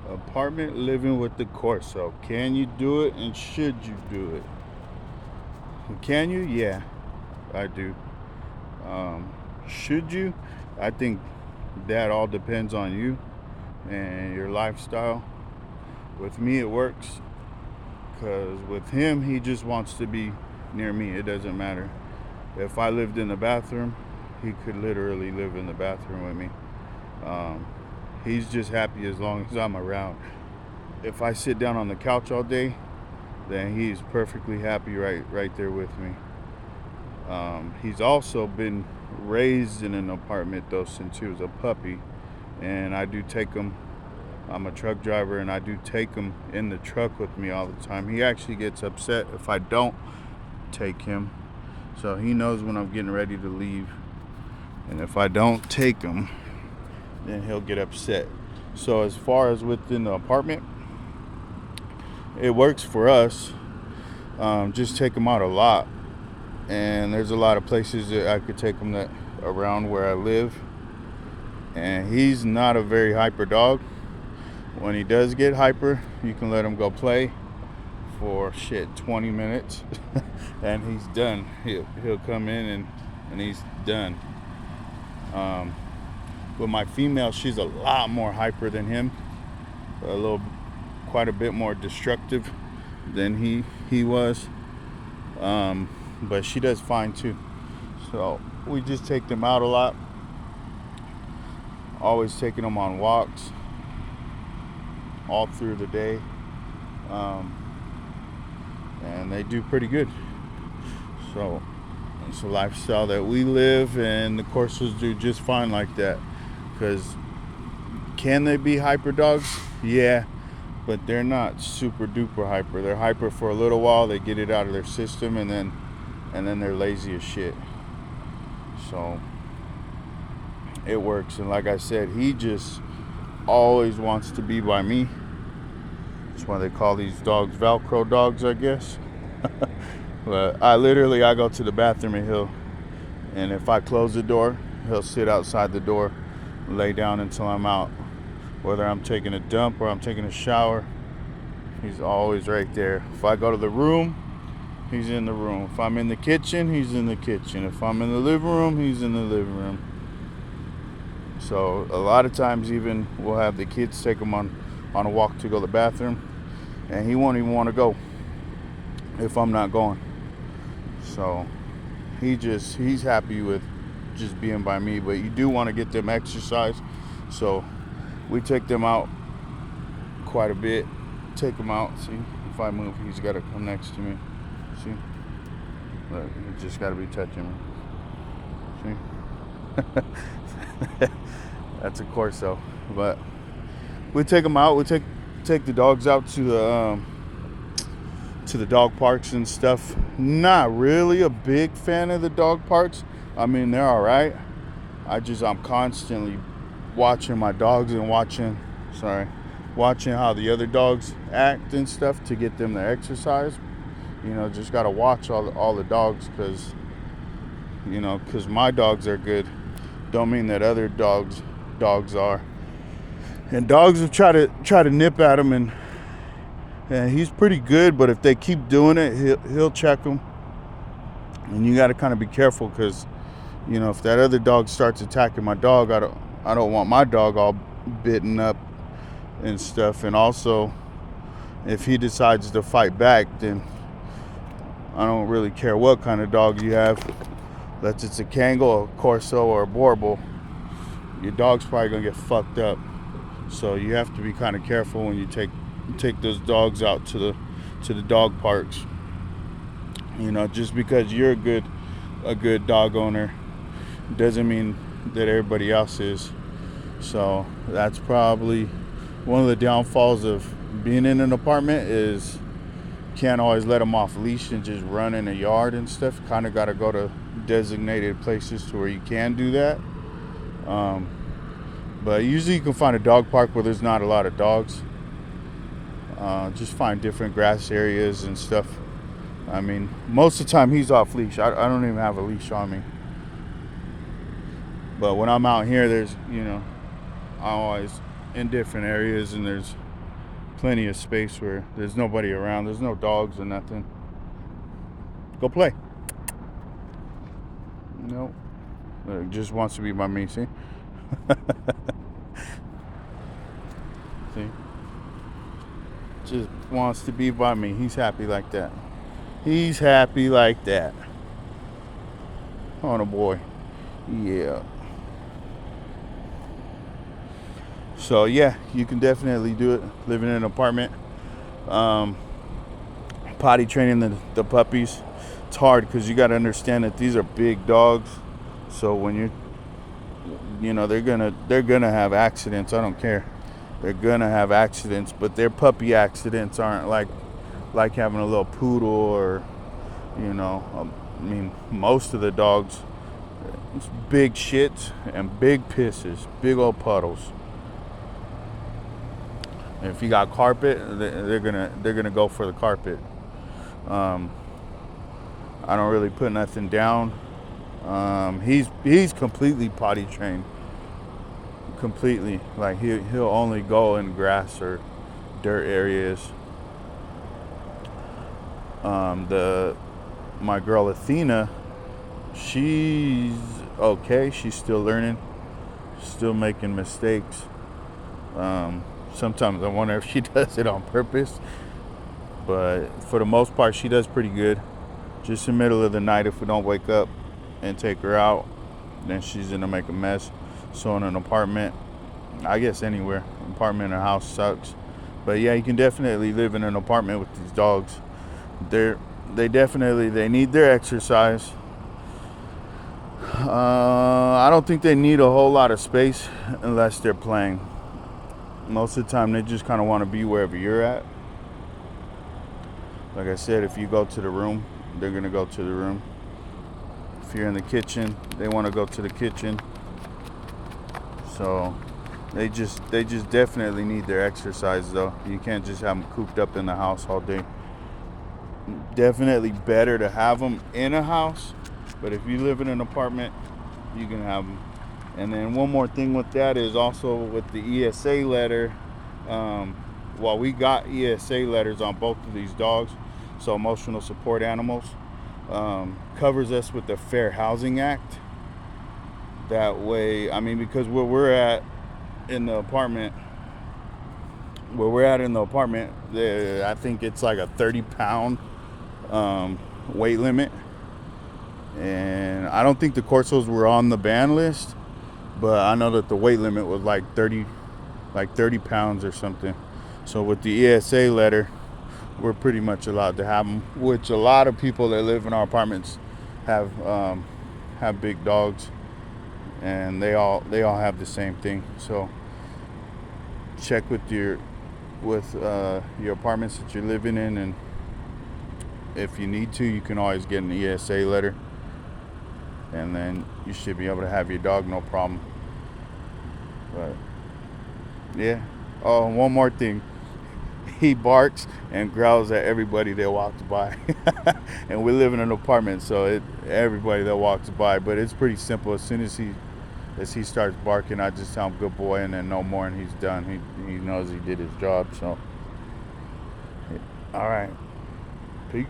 Apartment living with the Corso. Can you do it, and should you do it? Can you? Yeah, I do. Should you? I think that all depends on you and your lifestyle. With me, it works because with him, he just wants to be near me. It doesn't matter. If I lived in the bathroom, he could literally live in the bathroom with me. He's just happy as long as I'm around. If I sit down on the couch all day, then he's perfectly happy right there with me. He's also been raised in an apartment though since he was a puppy, and I do take him. I'm a truck driver, and I do take him in the truck with me all the time. He actually gets upset if I don't take him, so he knows when I'm getting ready to leave. And if I don't take him, then he'll get upset. So as far as within the apartment, it works for us. Just take him out a lot, and there's a lot of places that I could take him that around where I live. And he's not a very hyper dog. When he does get hyper, you can let him go play for 20 minutes and he's done. He'll come in and he's done. With my female, she's a lot more hyper than him, quite a bit more destructive than he was, but she does fine too. So we just take them out a lot, always taking them on walks all through the day, and they do pretty good. So it's a lifestyle that we live, and the Corsos do just fine like that. Because can they be hyper dogs? Yeah, but they're not super duper hyper. They're hyper for a little while, they get it out of their system, and then they're lazy as shit. So it works. And like I said, he just always wants to be by me. That's why they call these dogs Velcro dogs, I guess. But I go to the bathroom and if I close the door, he'll sit outside the door, lay down until I'm out. Whether I'm taking a dump or I'm taking a shower, he's always right there. If I go to the room, he's in the room. If I'm in the kitchen, he's in the kitchen. If I'm in the living room, he's in the living room. So a lot of times even we'll have the kids take him on a walk to go to the bathroom, and he won't even want to go if I'm not going. So he's happy with just being by me. But you do want to get them exercise, so we take them out quite a bit. Take them out. See, if I move, he's got to come next to me. See, look, he just got to be touching me. See. That's a Corso. But we take them out. We take the dogs out to the dog parks and stuff. Not really a big fan of the dog parks. I mean, they're all right. I'm constantly watching my dogs and watching how the other dogs act and stuff to get them to exercise. Just gotta watch all the dogs, because my dogs are good don't mean that other dogs are. And dogs have tried to nip at him, and he's pretty good, but if they keep doing it, he'll check them. And you got to kind of be careful, because if that other dog starts attacking my dog, I don't want my dog all bitten up and stuff. And also, if he decides to fight back, then I don't really care what kind of dog you have. Unless it's a Cane Corso or a Borbal, your dog's probably gonna get fucked up. So you have to be kind of careful when you take those dogs out to the dog parks. Just because you're a good dog owner doesn't mean that everybody else is. So that's probably one of the downfalls of being in an apartment, is can't always let them off leash and just run in the yard and stuff. Kind of got to go to designated places to where you can do that. But usually you can find a dog park where there's not a lot of dogs. Just find different grass areas and stuff. I mean, most of the time he's off leash. I don't even have a leash on me. But when I'm out here, there's, I'm always in different areas, and there's plenty of space where there's nobody around. There's no dogs or nothing. Go play. No. Just wants to be by me, see? See? Just wants to be by me. He's happy like that. He's happy like that. Oh, boy. Yeah. So, yeah, you can definitely do it living in an apartment. Potty training the puppies. It's hard because you got to understand that these are big dogs. So when they're gonna have accidents. I don't care. They're gonna have accidents, but their puppy accidents aren't like having a little poodle or, most of the dogs, it's big shits and big pisses, big old puddles. And if you got carpet, they're gonna go for the carpet. I don't really put nothing down. He's completely potty trained. Completely, like he'll only go in grass or dirt areas. My girl Athena, she's okay. She's still learning, still making mistakes. Sometimes I wonder if she does it on purpose, but for the most part, she does pretty good. Just in the middle of the night, if we don't wake up and take her out, then she's gonna make a mess. So in an apartment, I guess anywhere, apartment or house sucks. But yeah, you can definitely live in an apartment with these dogs. They need their exercise. I don't think they need a whole lot of space unless they're playing. Most of the time, they just kind of want to be wherever you're at. Like I said, if you go to the room, they're gonna go to the room. If you're in the kitchen, they want to go to the kitchen. So they just definitely need their exercise, though. You can't just have them cooped up in the house all day. Definitely better to have them in a house, but if you live in an apartment, you can have them. And then one more thing with that is also with the ESA letter. We got ESA letters on both of these dogs, so emotional support animals, covers us with the Fair Housing Act. That way, because where we're at in the apartment, I think it's like a 30-pound weight limit. And I don't think the Corsos were on the ban list, but I know that the weight limit was like 30 pounds or something. So with the ESA letter, we're pretty much allowed to have them, which a lot of people that live in our apartments have big dogs, and they all have the same thing. So check with your apartments that you're living in, and if you need to, you can always get an ESA letter, and then you should be able to have your dog no problem. But yeah. Oh, one more thing. He barks and growls at everybody that walks by. And we live in an apartment, so everybody that walks by. But it's pretty simple. As soon as he starts barking, I just tell him good boy, and then no more, and he's done. He knows he did his job. So all right, peace.